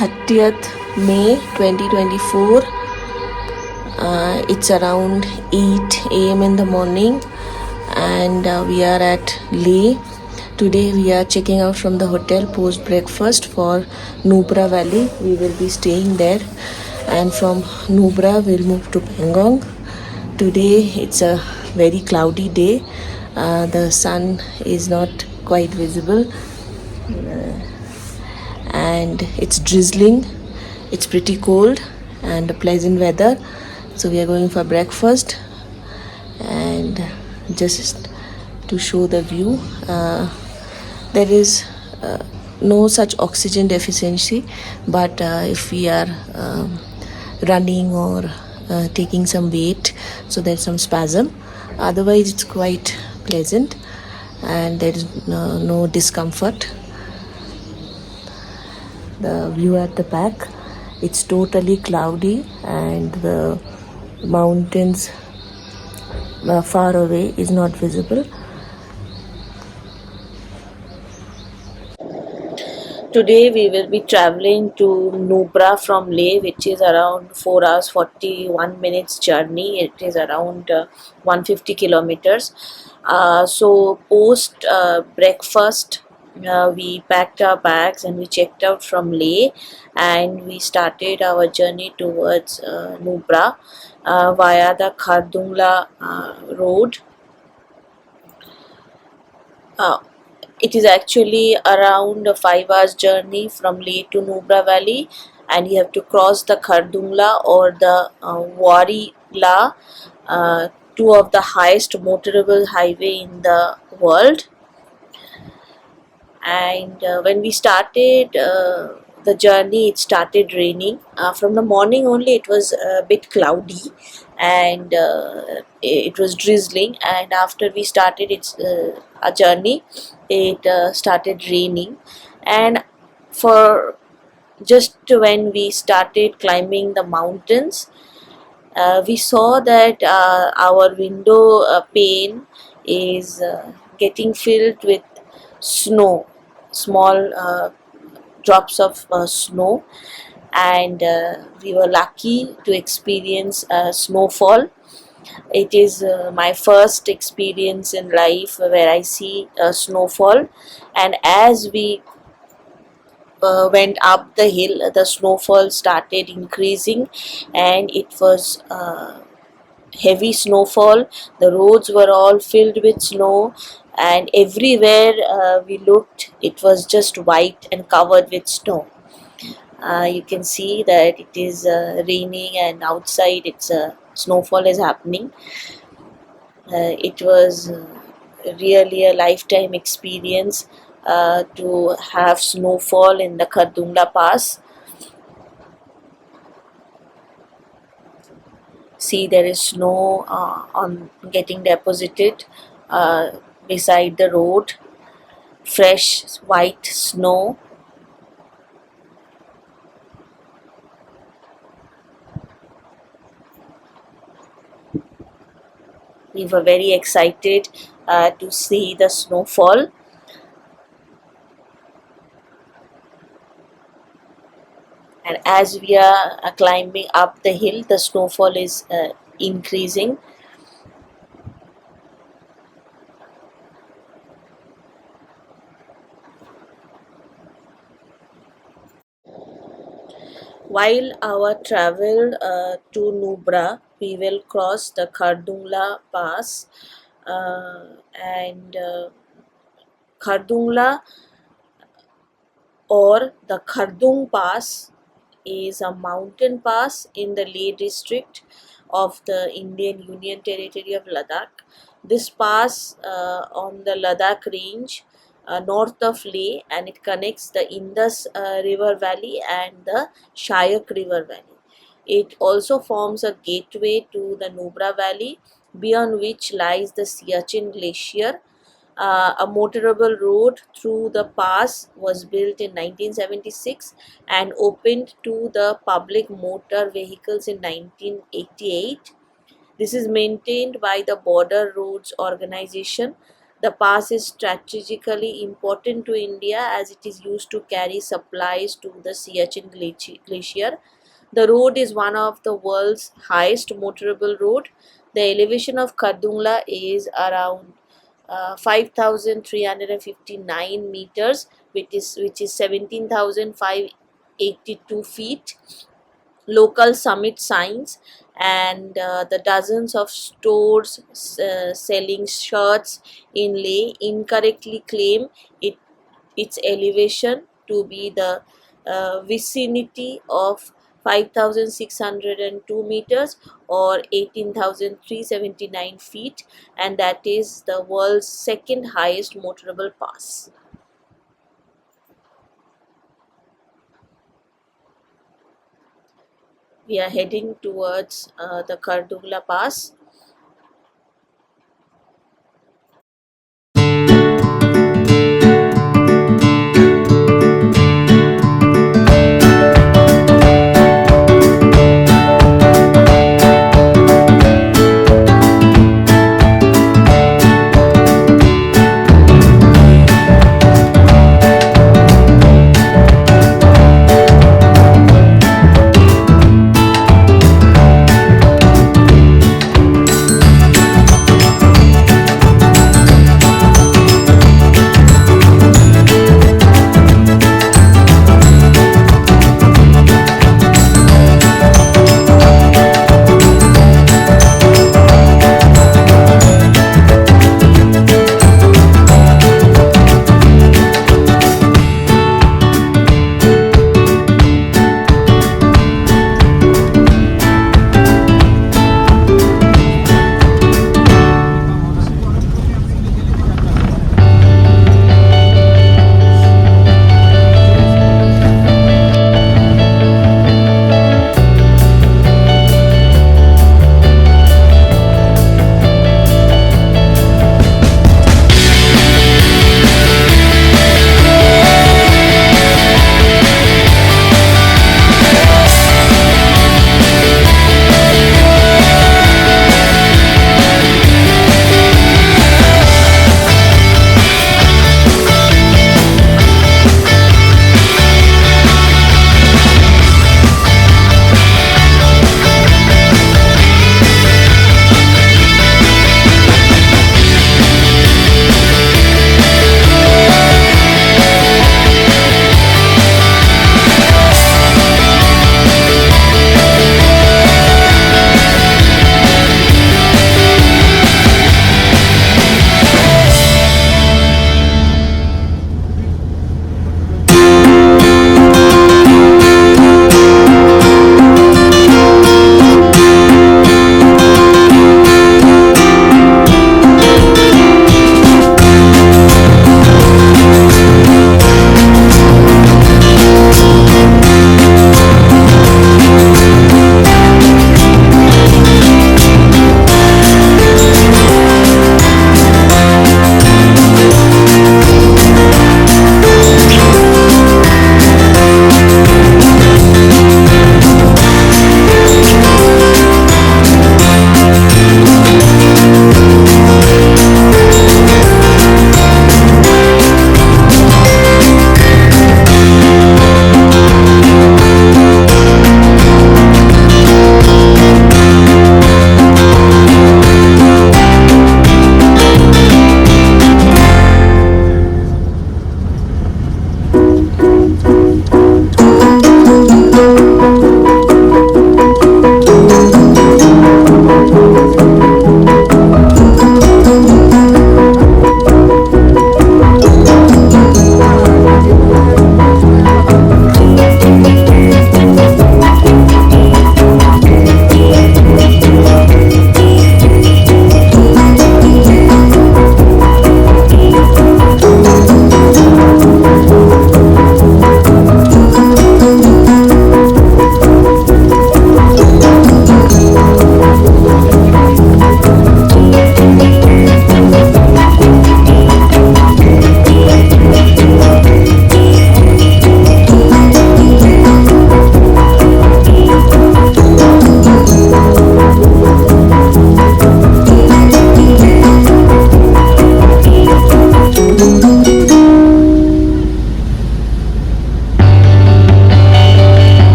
30th May 2024. It's around 8 a.m. in the morning, and we are at Leh. Today we are checking out from the hotel post breakfast for Nubra Valley. We will be staying there, and from Nubra we'll move to Pangong. Today it's a very cloudy day. The sun is not quite visible, and it's drizzling. It's pretty cold and pleasant weather. So we are going for breakfast, and just to show the view, there is no such oxygen deficiency, but if we are running or taking some weight, so there's some spasm. Otherwise it's quite pleasant and there is no discomfort. The view at the back, it's totally cloudy, and the mountains far away is not visible. Today we will be traveling to Nubra from Leh, which is around 4 hours 41 minutes journey. It is around 150 kilometers. So post breakfast, we packed our bags and we checked out from Leh, and we started our journey towards Nubra via the Khardung road. It is actually around a 5 hours journey from Leh to Nubra Valley, and you have to cross the Khardung or the Wylie, two of the highest motorable highway in the world. And when we started the journey, it started raining. From the morning only it was a bit cloudy, and it was drizzling, and after we started our journey, it started raining. And for just when we started climbing the mountains, we saw that our window pane is getting filled with snow, small drops of snow, and we were lucky to experience snowfall. It is my first experience in life where I see snowfall, and as we went up the hill, the snowfall started increasing, and it was heavy snowfall. The roads were all filled with snow, and everywhere we looked, it was just white and covered with snow. You can see that it is raining, and outside it's snowfall is happening. It was really a lifetime experience to have snowfall in the Khardung Pass. See, there is snow on getting deposited beside the road, fresh white snow. We were very excited to see the snowfall. And as we are climbing up the hill, the snowfall is increasing. While our travel to Nubra, we will cross the Khardung Pass, and Khardung or the Khardung Pass is a mountain pass in the Leh district of the Indian Union Territory of Ladakh. This pass on the Ladakh Range north of Leh, and it connects the Indus River Valley and the Shyok River Valley. It also forms a gateway to the Nubra Valley, beyond which lies the Siachen Glacier. A motorable road through the pass was built in 1976 and opened to the public motor vehicles in 1988. This is maintained by the Border Roads Organization. The pass is strategically important to India as it is used to carry supplies to the Siachen Glacier. The road is one of the world's highest motorable road. The elevation of Khardungla is around 5,359 meters, which is 17,582 feet. Local summit signs and the dozens of stores selling shirts in Leh incorrectly claim it its elevation to be the vicinity of 5,602 meters or 18,379 feet, and that is the world's second highest motorable pass. We are heading towards the Khardungla Pass.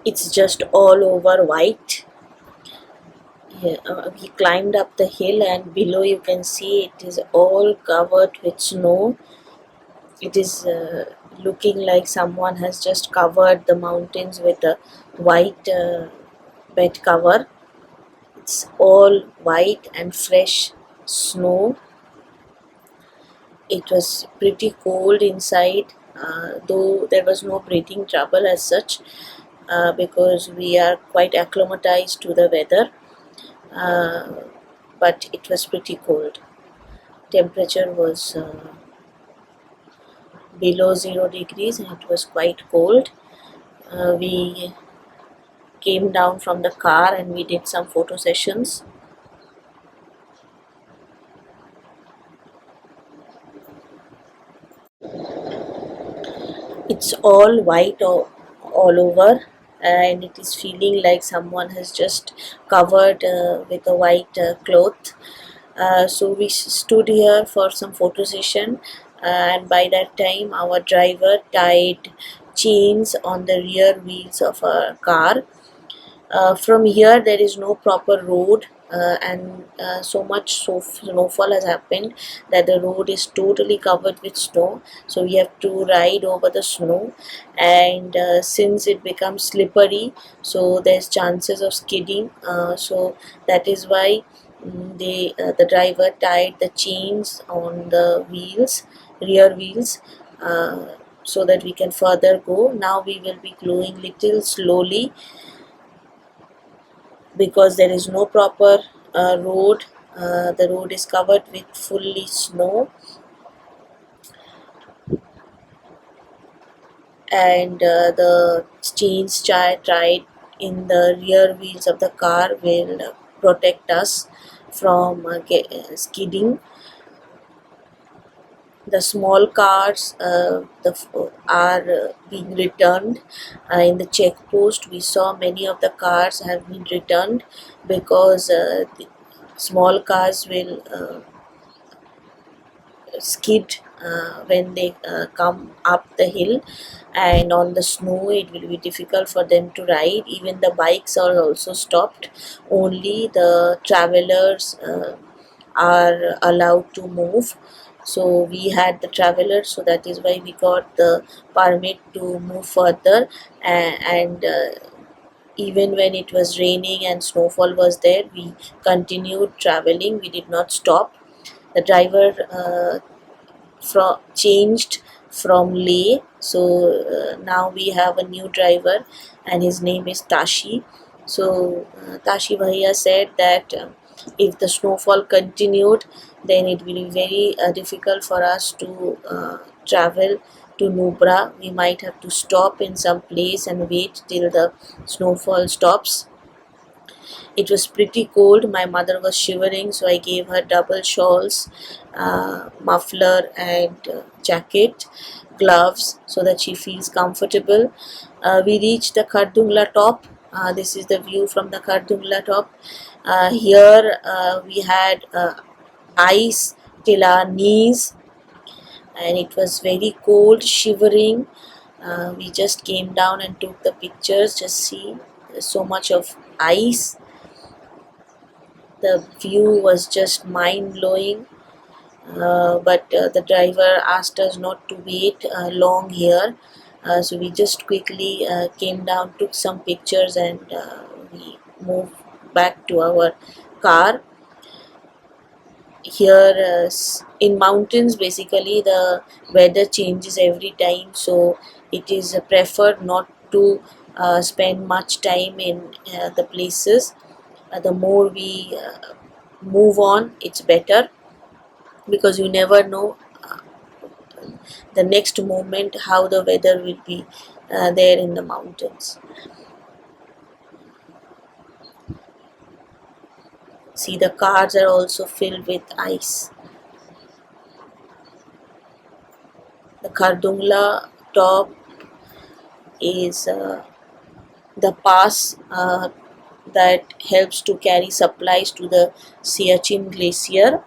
It's just all over white. Yeah, we climbed up the hill, and below you can see it is all covered with snow. It is looking like someone has just covered the mountains with a white bed cover. It's all white and fresh snow. It was pretty cold inside, though there was no breathing trouble as such, because we are quite acclimatized to the weather, but it was pretty cold. Temperature was below 0 degrees, and it was quite cold. We came down from the car and we did some photo sessions. It's all white all over, and it is feeling like someone has just covered with a white cloth. So we stood here for some photo session, and by that time our driver tied chains on the rear wheels of a car. From here there is no proper road, and so much snowfall has happened that the road is totally covered with snow, so we have to ride over the snow. And since it becomes slippery, so there's chances of skidding, so that is why the driver tied the chains on the wheels, rear wheels, so that we can further go. Now we will be going little slowly because there is no proper road. The road is covered with fully snow, and the chains tied in the rear wheels of the car will protect us from skidding. The small cars are being returned. In the check post we saw many of the cars have been returned because the small cars will skid when they come up the hill, and on the snow it will be difficult for them to ride. Even the bikes are also stopped. Only the travelers are allowed to move. So we had the travelers, so that is why we got the permit to move further. And even when it was raining and snowfall was there, we continued traveling. We did not stop. The driver changed from Leh, so now we have a new driver, and his name is Tashi. So Tashi Bhaiya said that if the snowfall continued, then it will be very difficult for us to travel to Nubra. We might have to stop in some place and wait till the snowfall stops. It was pretty cold. My mother was shivering, so I gave her double shawls, muffler, and jacket, gloves, so that she feels comfortable. We reached the Khardungla top. This is the view from the Khardungla top. Here we had ice till our knees, and it was very cold, shivering. We just came down and took the pictures. Just see, there's so much of ice. The view was just mind-blowing, but the driver asked us not to wait long here, so we just quickly came down, took some pictures, and we moved back to our car. Here in mountains, basically the weather changes every time, so it is preferred not to spend much time in the places. The more we move on, it's better, because you never know the next moment how the weather will be there in the mountains. See, the cars are also filled with ice. The Khardungla top is the pass that helps to carry supplies to the Siachen Glacier.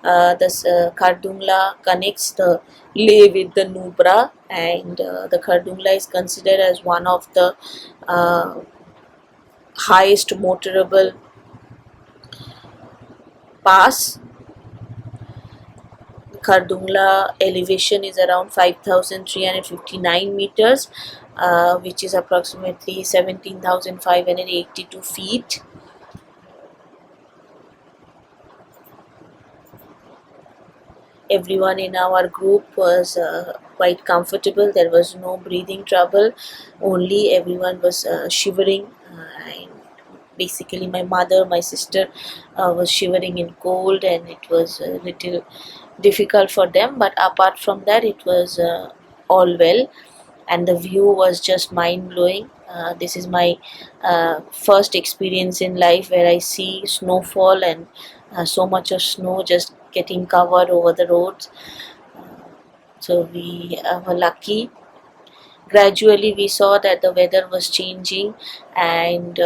Khardungla connects the Leh with the Nubra, and the Khardungla is considered as one of the uh, highest motorable pass. Khardungla elevation is around 5,359 meters, which is approximately 17,582 feet. Everyone in our group was quite comfortable. There was no breathing trouble, only everyone was shivering, and basically my mother, my sister was shivering in cold, and it was a little difficult for them, but apart from that it was all well, and the view was just mind-blowing. This is my first experience in life where I see snowfall, and so much of snow just getting covered over the roads. So we were lucky. Gradually we saw that the weather was changing, and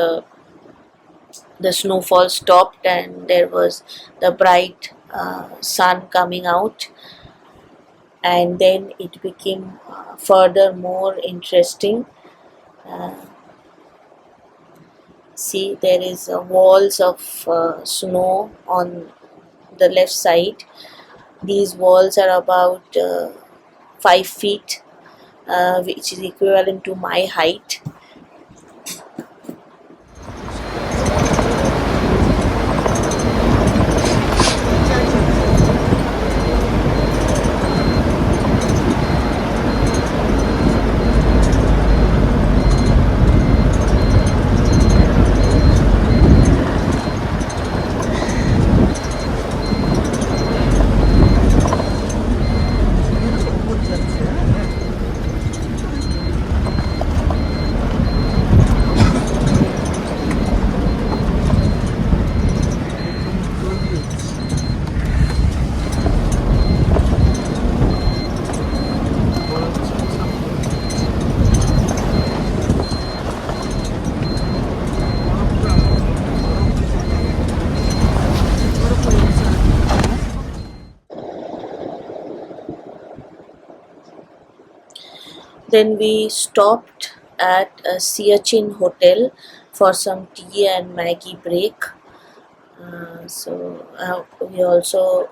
the snowfall stopped, and there was the bright sun coming out, and then it became further more interesting. uh, See, there is walls of snow on the left side. These walls are about 5 feet, which is equivalent to my height. Then we stopped at a Siachen hotel for some tea and Maggie break. We also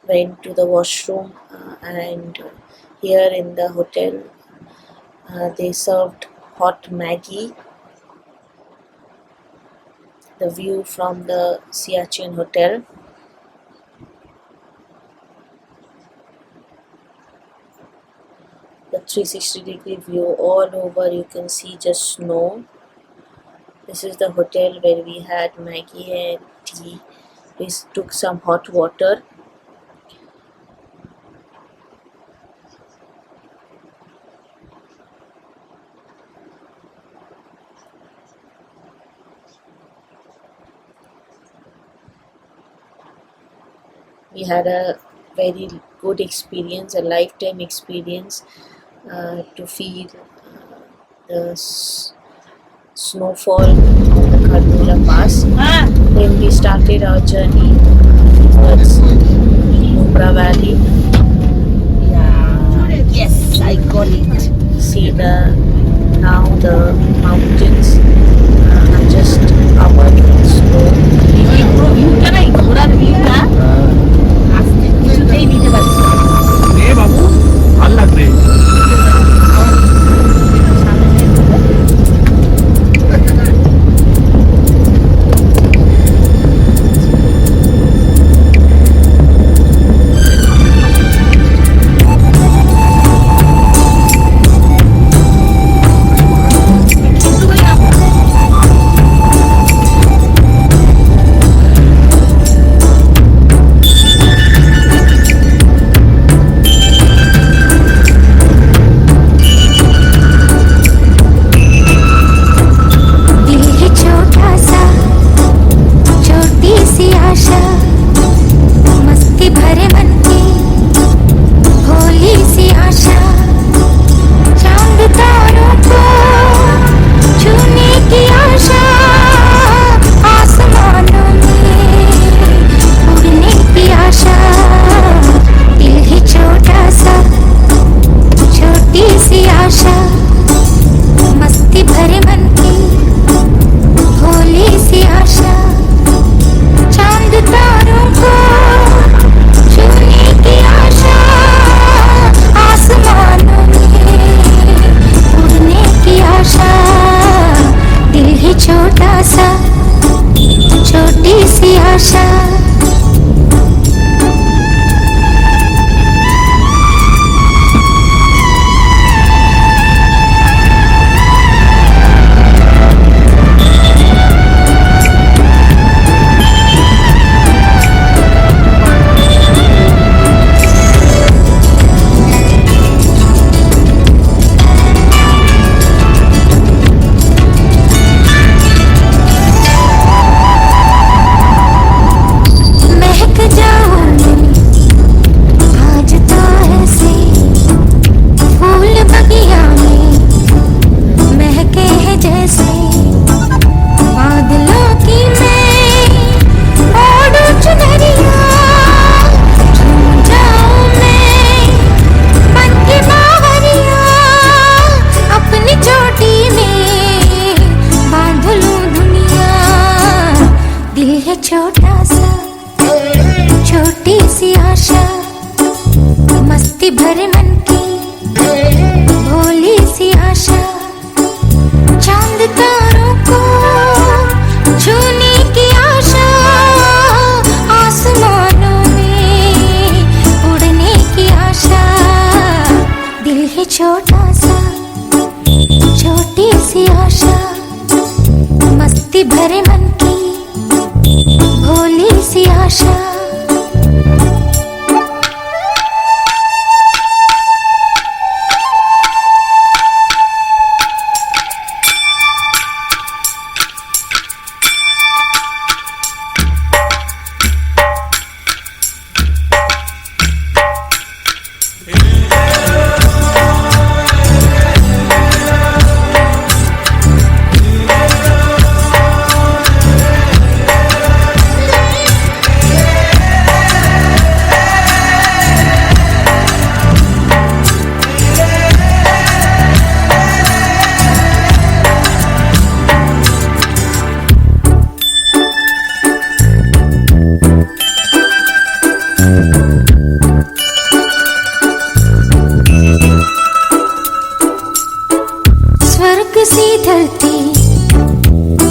went to the washroom, and here in the hotel they served hot Maggie. The view from the Siachen hotel. The 360-degree view all over, you can see just snow. This is the hotel where we had Maggie and tea. We took some hot water. We had a very good experience, a lifetime experience, to feel the snowfall on the Khardung Pass. Then we started our journey towards Nubra Valley. Yeah. Yes, I got it. See now the mountains are just covered with snow. मस्ती भरे मन की भोली सी आशा चांद तारों को छूने की आशा आसमानों में उड़ने की आशा दिल ही छोटा सा छोटी सी आशा छोटा सा छोटी सी आशा मस्ती भरे मन की भोली सी आशा चांद तारों को छूने की आशा आसमानों में उड़ने की आशा दिल है छोटा सा छोटी सी आशा मस्ती भरे मन की भोली सी आशा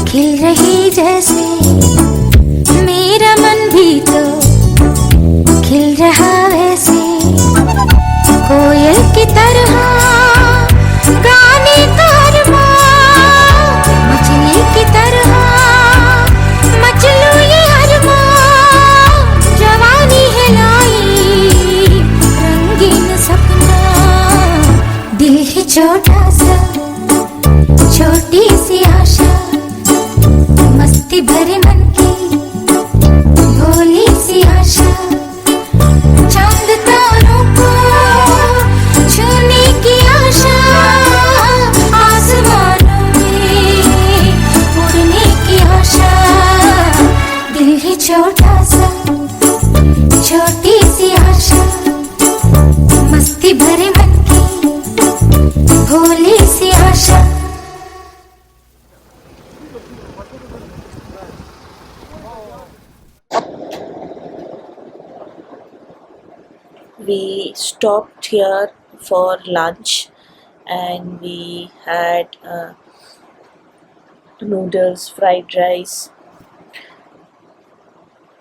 खिल रही जैसे मेरा मन भी तो खिल रहा वैसे कोयल की तरह गाने का अरमां मछली की तरह मचलूं ये अरमां जवानी है लाई रंगीन सपना दिल है छोटा सा छोटी सी आशा मस्ती भरे मन की भोली सी आशा चांद तारों को छूने की आशा आसमानों में उड़ने की आशा दिल है छोटा सा छोटी सी आशा मस्ती भरे मन की भोली सी आशा We stopped here for lunch and we had noodles, fried rice,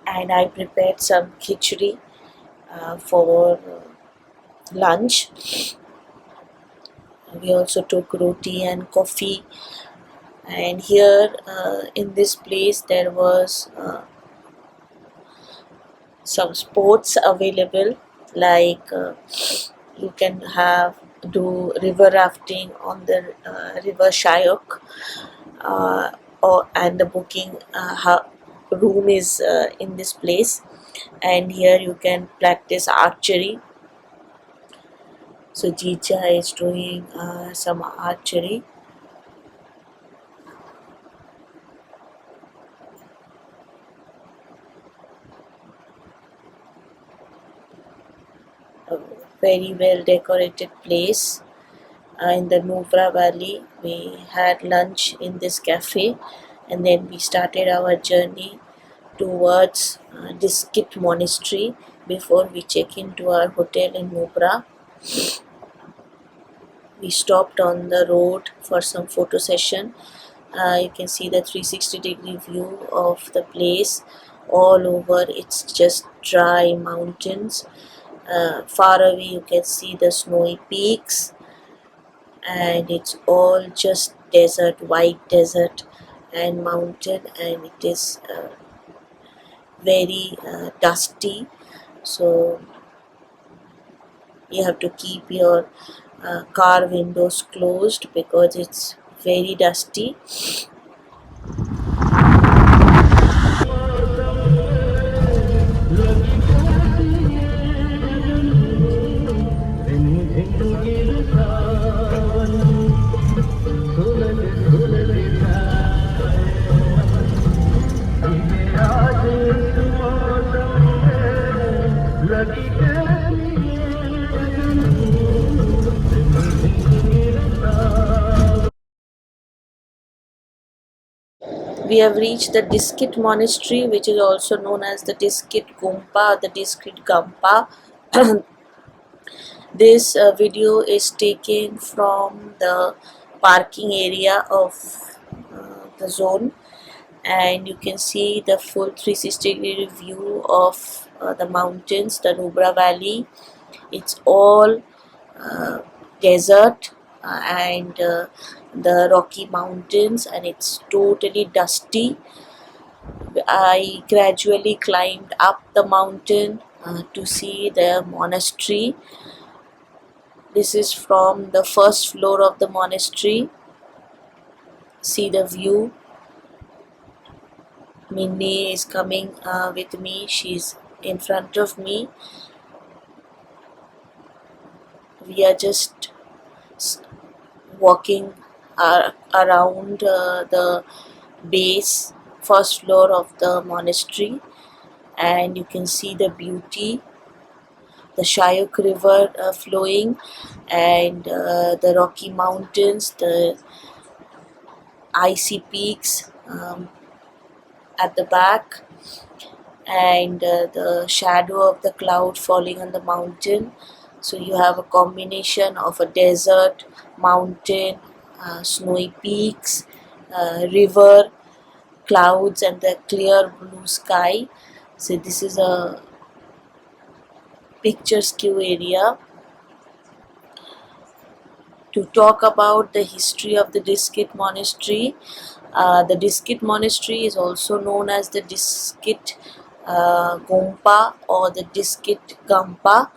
and I prepared some khichdi for lunch. We also took roti and coffee, and here in this place there was some sports available, like you can do river rafting on the river Shyok, and the booking room is in this place, and here you can practice archery. So Jija is doing some archery. A very well decorated place. in the Nubra Valley. We had lunch in this cafe, and then we started our journey towards Diskit Monastery before we check into our hotel in Nubra. We stopped on the road for some photo session. You can see the 360-degree view of the place. All over it's just dry mountains. Far away you can see the snowy peaks, and it's all just desert, white desert and mountain, and it is very dusty, so you have to keep your car windows closed because it's very dusty. We have reached the Diskit Monastery, which is also known as the Diskit Gumpa, the Diskit Gampa. This video is taken from the parking area of the zone, and you can see the full 360-degree view of the mountains, the Nubra Valley. It's all desert and the Rocky Mountains, and it's totally dusty. I gradually climbed up the mountain to see the monastery. This is from the first floor of the monastery. See the view. Minnie is coming with me. She's in front of me. We are just walking around the base, first floor of the monastery, and you can see the beauty, the Shyok River flowing, and the Rocky Mountains, the icy peaks at the back, and the shadow of the cloud falling on the mountain. So you have a combination of a desert, mountain, snowy peaks, river, clouds, and the clear blue sky. So this is a picturesque area. To talk about the history of the Diskit Monastery, the Diskit Monastery is also known as the Diskit Gompa or the Diskit Gampa.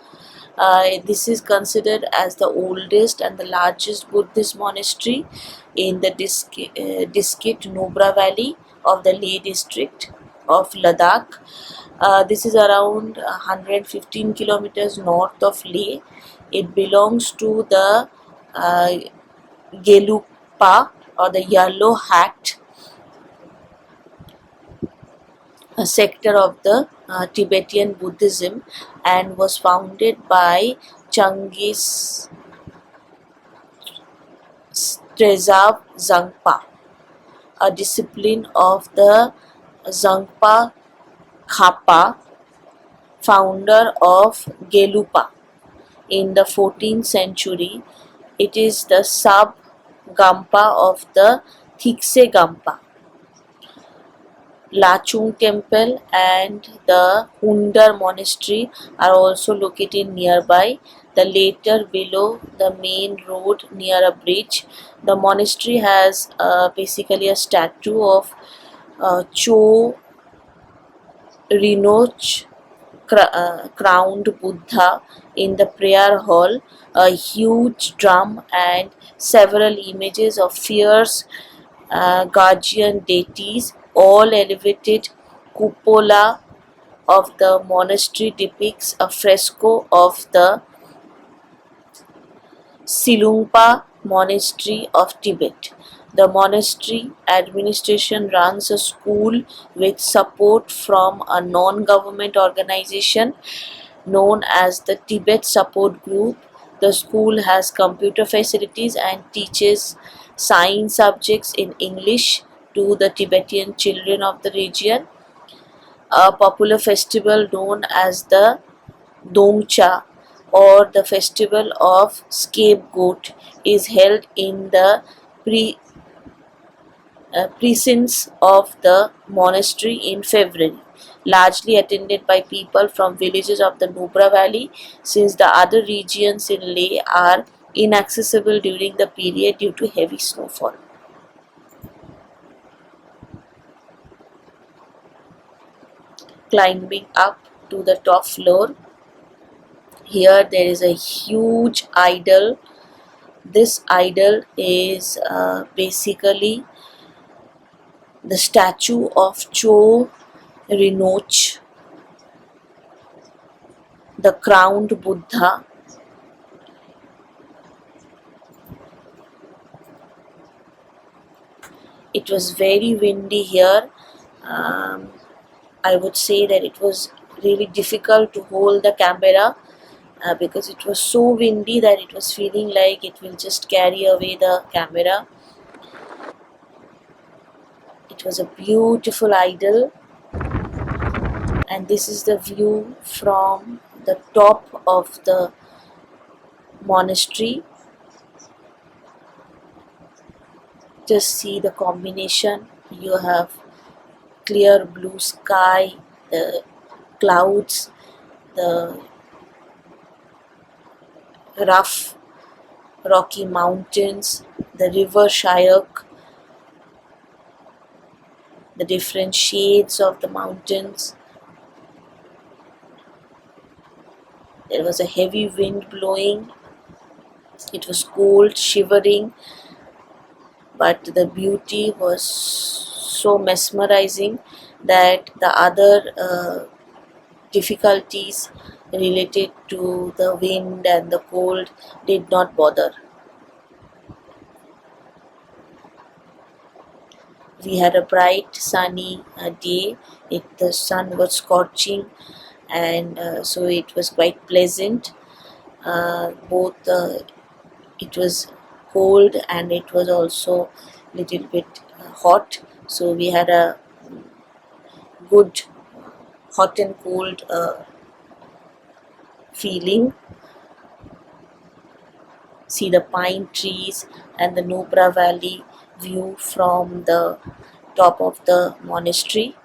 This is considered as the oldest and the largest Buddhist monastery in the Diskit Nubra Valley of the Leh district of Ladakh. This is around 115 kilometers north of Leh. It belongs to the Gelugpa or the Yellow Hat sector of the Tibetan Buddhism, and was founded by Changgis Trezab Zangpa, a discipline of the Zangpa Khapa, founder of Gelugpa in the 14th century. It is the sub-Gampa of the Thikse Gampa. Lachung Temple and the Hundar Monastery are also located nearby, the latter below the main road near a bridge. The monastery has basically a statue of Cho Rinpoche, crowned Buddha in the prayer hall, a huge drum, and several images of fierce guardian deities. All elevated cupola of the monastery depicts a fresco of the Silungpa Monastery of Tibet. The monastery administration runs a school with support from a non-government organization known as the Tibet Support Group. The school has computer facilities and teaches science subjects in English to the Tibetan children of the region. A popular festival known as the Dongcha, or the festival of scapegoat, is held in the pre precincts of the monastery in February, largely attended by people from villages of the Nubra Valley, since the other regions in Leh are inaccessible during the period due to heavy snowfall. Climbing up to the top floor, here there is a huge idol. This idol is basically the statue of Cho Rinpoche, the crowned Buddha. It was very windy here. I would say that it was really difficult to hold the camera because it was so windy that it was feeling like it will just carry away the camera. It was a beautiful idol, and this is the view from the top of the monastery. Just see the combination. You have clear blue sky, the clouds, the rough rocky mountains, the river Shyok, the different shades of the mountains. There was a heavy wind blowing. It was cold, shivering, but the beauty was so mesmerizing that the other difficulties related to the wind and the cold did not bother. We had a bright sunny day. The sun was scorching, and so it was quite pleasant. Both it was cold and it was also little bit hot, so we had a good hot and cold feeling. See the pine trees and the Nubra Valley view from the top of the monastery.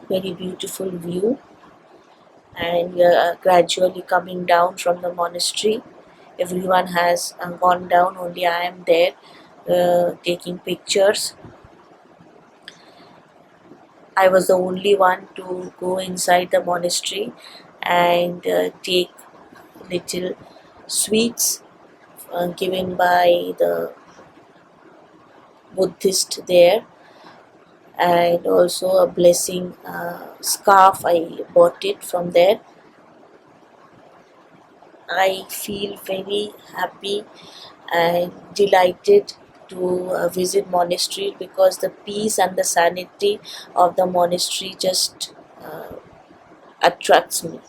Very beautiful view, and we are gradually coming down from the monastery. Everyone has gone down, only I am there taking pictures. I was the only one to go inside the monastery and take little sweets given by the Buddhist there, and also a blessing scarf. I bought it from there. I feel very happy and delighted to visit monastery because the peace and the sanity of the monastery just attracts me.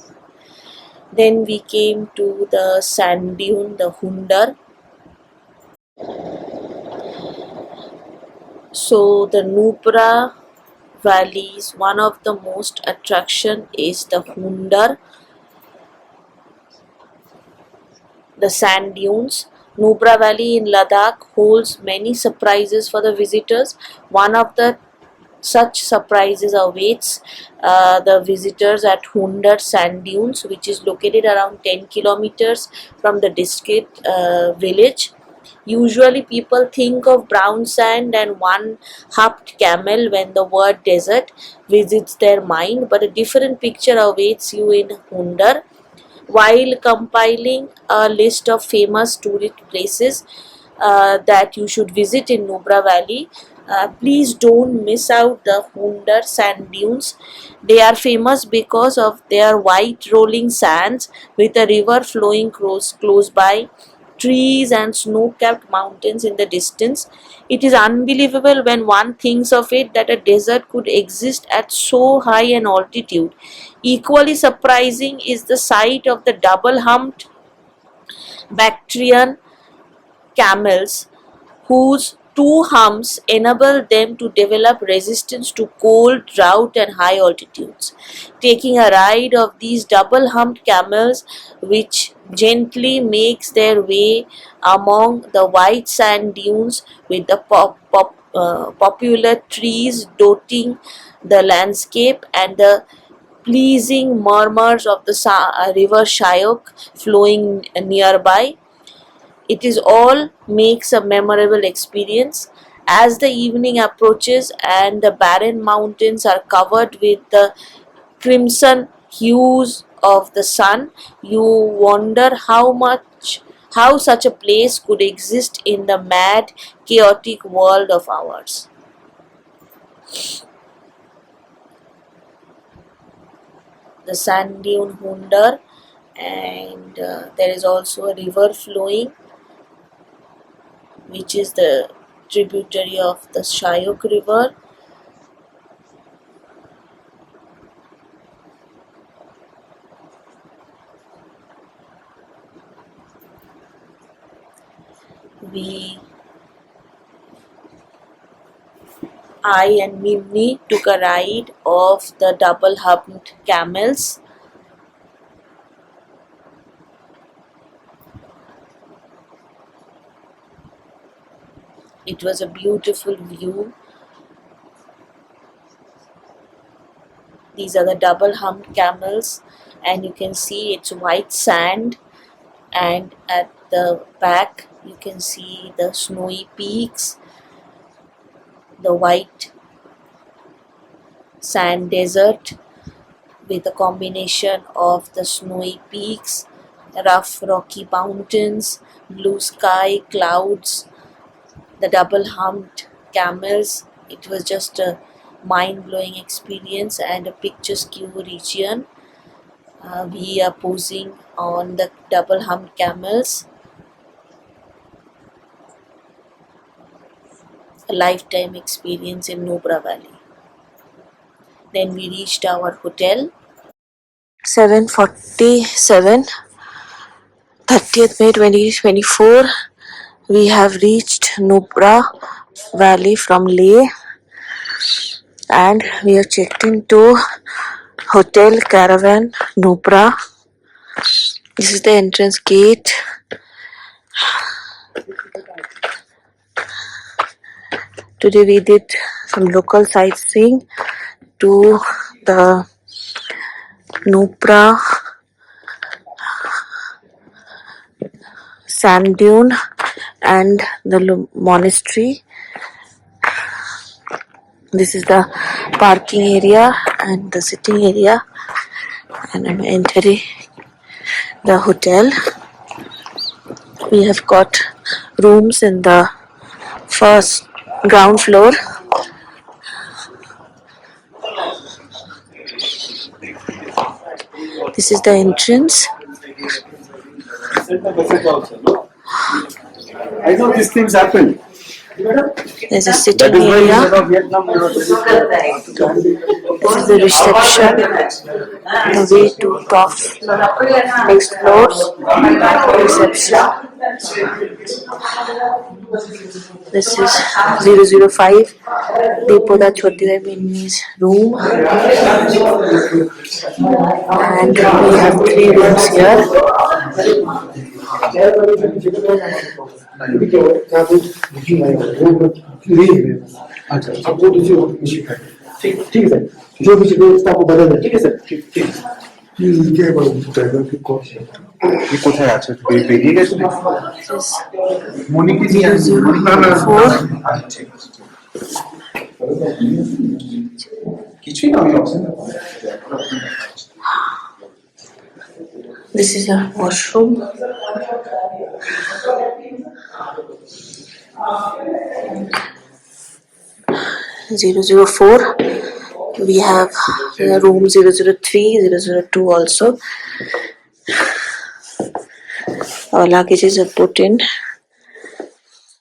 Then we came to the sand dune, the Hundar. So the Nubra Valleys, one of the most attraction is the Hundar, the sand dunes. Nubra Valley in Ladakh holds many surprises for the visitors. One of the such surprises awaits the visitors at Hundar Sand Dunes, which is located around 10 kilometers from the district village. Usually people think of brown sand and one-humped camel when the word desert visits their mind, but a different picture awaits you in Hundar. While compiling a list of famous tourist places that you should visit in Nubra Valley, please don't miss out the Hundar sand dunes. They are famous because of their white rolling sands with a river flowing close by. trees and snow-capped mountains in the distance. It is unbelievable when one thinks of it that a desert could exist at so high an altitude. Equally surprising is the sight of the double-humped Bactrian camels whose two humps enable them to develop resistance to cold, drought, and high altitudes. Taking a ride of these double humped camels, which gently makes their way among the white sand dunes with the popular trees dotting the landscape and the pleasing murmurs of the river Shyok flowing nearby, it is all makes a memorable experience. As the evening approaches and the barren mountains are covered with the crimson hues of the sun, you wonder how such a place could exist in the mad, chaotic world of ours. The sand dune Hundar, and there is also a river flowing, which is the tributary of the Shyok River. I and Mimni took a ride of the double-humped camels. It was a beautiful view. These are the double-humped camels, and you can see it's white sand, and at the back you can see the snowy peaks, the white sand desert with a combination of the snowy peaks, rough rocky mountains, blue sky, clouds, the double humped camels. It was just a mind-blowing experience and a picturesque region. We are posing on the double humped camels. A lifetime experience in Nubra Valley. Then we reached our hotel. 7:47, 30th May 2024. We have reached Nubra Valley from Leh, and we have checked into Hotel Caravan Nubra. This is the entrance gate. Today we did some local sightseeing to the Nubra sand dune and the monastery. This is the parking area and the sitting area, and I'm entering the hotel. We have got rooms in the first ground floor. This is the entrance. I know these things happen. There's a sitting area. This is the reception. The way to top next floors. Reception. This is 005. Depoda Chotirai Minni's room. And we have 3 rooms here. अच्छा सब वो दूसरी mission है ठीक ठीक है sir जो भी चीजें उसको आपको बदलना है ठीक है सर ठीक ठीक ये बड़ा कि कौन से ये কোথায় আছে বেরিয়ে গেছে মনি কি দিয়ে না না আচ্ছা ঠিক আছে কিছুই না আমি option This is a washroom. (004). We have room 003, 002 also. Our luggages are put in.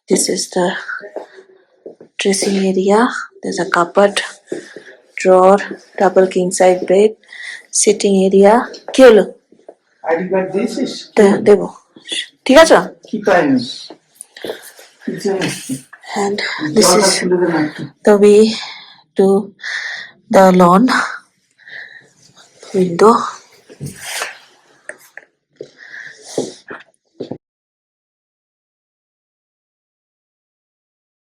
This is the dressing area. There's a cupboard, drawer, double king side bed, sitting area. কি হলো? I think that this is দেবো ঠিক আছে key times. and this is the way to the lawn window.